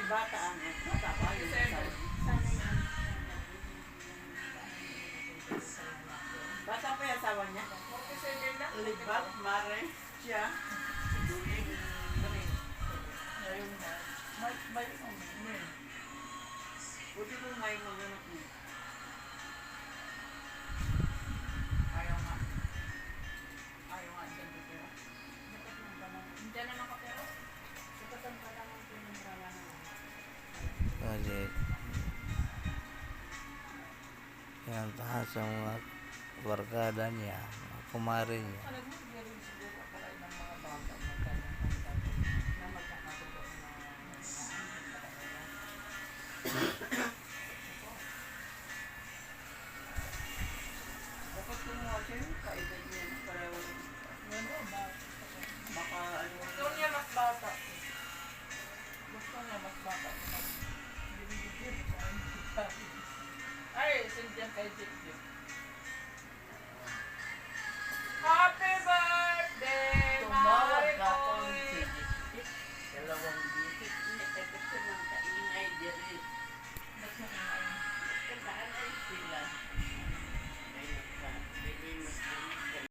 bata ang bata pa yung asawa. Bata pa yung asawa niya. 47 na. Libat, mare, siya. Duling. Ngayon na. May Buti kung may mga anak niya. ayaw nga. Ayaw nga dyan dito. Diyan na nakapero. Kasi pinantahan sa mga barkada niya, mga kumare niya. Alam mo, meron siguro pala ng mga bata na magkakagulo Dapat kumuha siya yung kaedad niya. Pareho. Baka ano. gusto niya mas bata. Gusto niya mas bata. Ay, sindihan kay Jeep Jeep.